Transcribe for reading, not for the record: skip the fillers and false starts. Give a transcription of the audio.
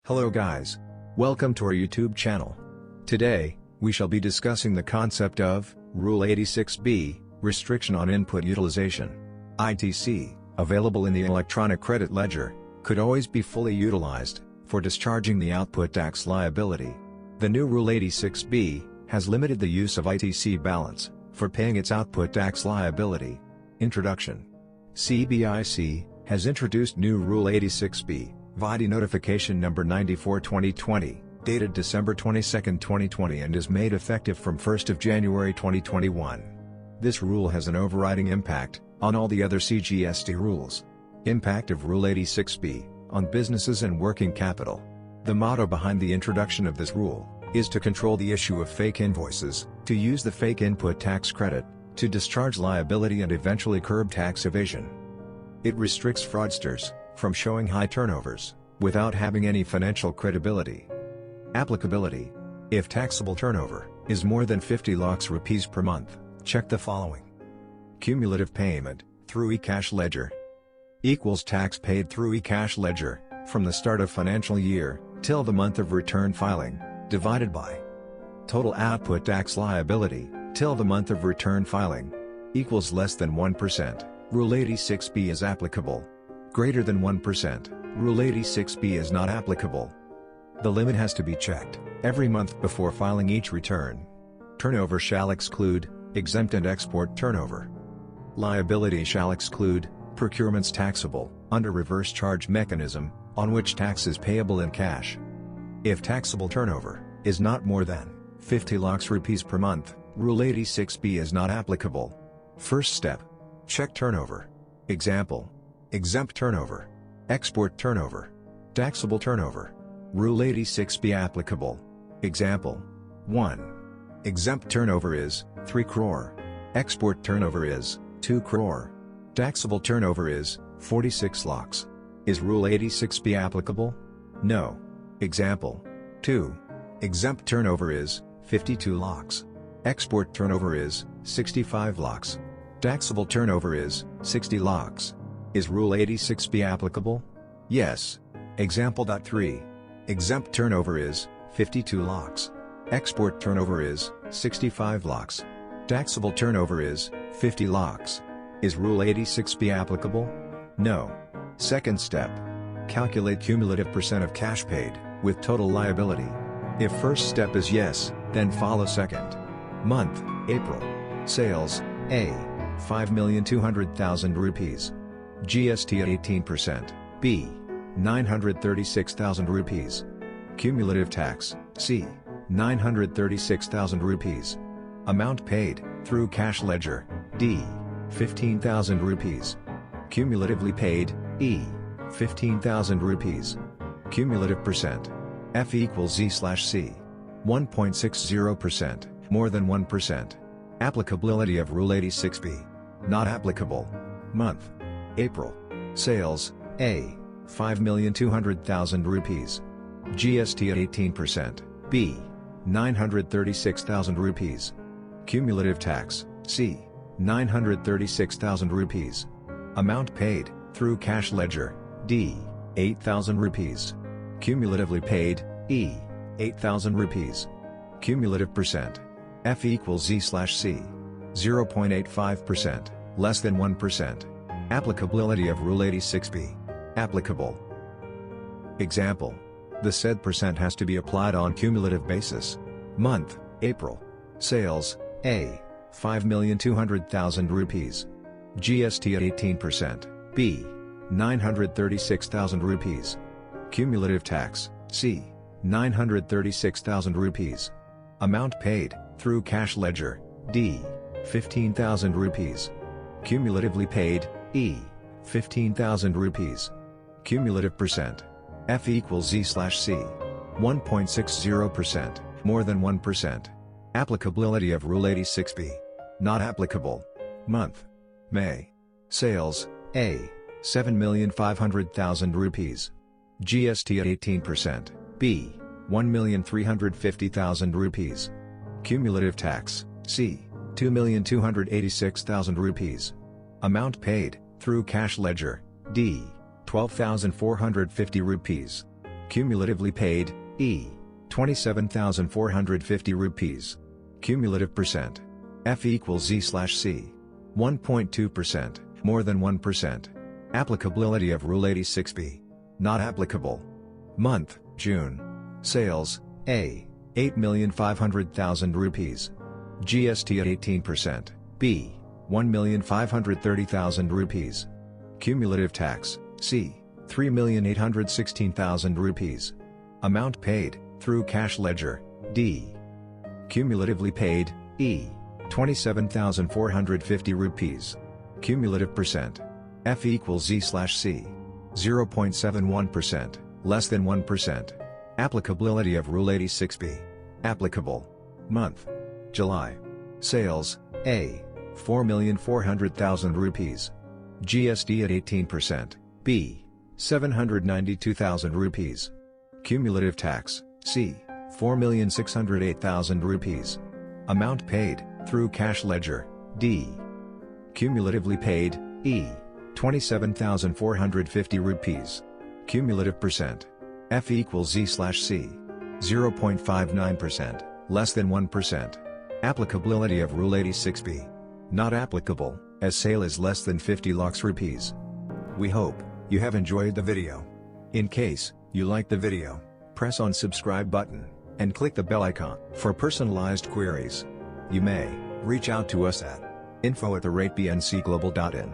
Hello guys. Welcome to our YouTube channel. Today, we shall be discussing the concept of Rule 86B, Restriction on Input Utilization. ITC, available in the electronic credit ledger, could always be fully utilized for discharging the output tax liability. The new Rule 86B has limited the use of ITC balance for paying its output tax liability. Introduction. CBIC has introduced new Rule 86B, VID Notification Number 94/2020, dated December 22, 2020 and is made effective from 1st of January 2021. This rule has an overriding impact on all the other CGST rules. Impact of Rule 86B on businesses and working capital. The motto behind the introduction of this rule is to control the issue of fake invoices, to use the fake input tax credit, to discharge liability and eventually curb tax evasion. It restricts fraudsters from showing high turnovers without having any financial credibility. Applicability. If taxable turnover is more than 50 lakhs rupees per month, check the following. Cumulative payment through e-cash ledger equals tax paid through e-cash ledger from the start of financial year till the month of return filing, divided by total output tax liability till the month of return filing equals less than 1%. Rule 86B is applicable. Greater than 1%, Rule 86B is not applicable. The limit has to be checked every month before filing each return. Turnover shall exclude exempt and export turnover. Liability shall exclude procurements taxable under reverse charge mechanism, on which tax is payable in cash. If taxable turnover is not more than 50 lakhs rupees per month, Rule 86B is not applicable. First step. Check turnover. Example. Exempt turnover. Export turnover. Taxable turnover. Rule 86B applicable. Example. 1. Exempt turnover is 3 crore. Export turnover is 2 crore. Taxable turnover is 46 lakhs. Is Rule 86B applicable? No. Example. 2. Exempt turnover is 52 lakhs. Export turnover is 65 lakhs. Taxable turnover is 60 lakhs. Is Rule 86B applicable? Yes. Example. 3. Exempt turnover is 52 lakhs. Export turnover is 65 lakhs. Taxable turnover is 50 lakhs. Is Rule 86B applicable? No. Second step. Calculate cumulative percent of cash paid with total liability. If first step is yes, then follow second. Month, April. Sales, A. 5,200,000 rupees. GST at 18%, B. 936,000 rupees. Cumulative tax, C. 936,000 rupees. Amount paid, through cash ledger, D. 15,000 rupees. Cumulatively paid, E. 15,000 rupees. Cumulative percent, F equals Z/C. 1.60%, more than 1%. Applicability of Rule 86B. Not applicable. Month. April. Sales, A. 5,200,000 rupees. GST at 18%, B. 936,000 rupees. Cumulative tax, C. 936,000 rupees. Amount paid, through cash ledger, D. 8,000 rupees. Cumulatively paid, E. 8,000 rupees. Cumulative percent, F equals Z/C. 0.85%, less than 1%. Applicability of Rule 86B. Applicable. Example. The said percent has to be applied on cumulative basis. Month, April. Sales, A. 5,200,000 rupees. GST at 18%, B. 936,000 rupees. Cumulative tax, C. 936,000 rupees. Amount paid, through cash ledger, D. 15,000 rupees. Cumulatively paid, E. 15,000 rupees. Cumulative percent, F equals Z/C. 1.60%, more than 1%. Applicability of Rule 86B. Not applicable. Month. May. Sales, A. 7,500,000 rupees. GST at 18%, B. 1,350,000 rupees. Cumulative tax, C. 2,286,000 rupees. Amount paid, through cash ledger, D. 12,450 rupees. Cumulatively paid, E. 27,450 rupees. Cumulative percent. F equals Z/C. 1.2%, more than 1%. Applicability of Rule 86B. Not applicable. Month, June. Sales, A. 8,500,000 rupees. GST at 18%, B. 1,530,000 rupees. Cumulative tax, C. 3,816,000 rupees. Amount paid, through cash ledger, D. Cumulatively paid, E. 27,450 rupees. Cumulative percent. F equals Z/C. 0.71%, less than 1%. Applicability of Rule 86B. Applicable. Month. July. Sales, A. 4,400,000 rupees. GST at 18%, B. 792,000 rupees. Cumulative tax, C. 4,608,000 rupees. Amount paid, through cash ledger, D. Cumulatively paid, E. 27,450 rupees. Cumulative percent. F equals Z/C. 0.59%, less than 1%. Applicability of Rule 86B. Not applicable, as sale is less than 50 lakhs rupees. We hope you have enjoyed the video. In case you like the video, press on subscribe button and click the bell icon. For personalized queries, you may reach out to us at info@bncglobal.in.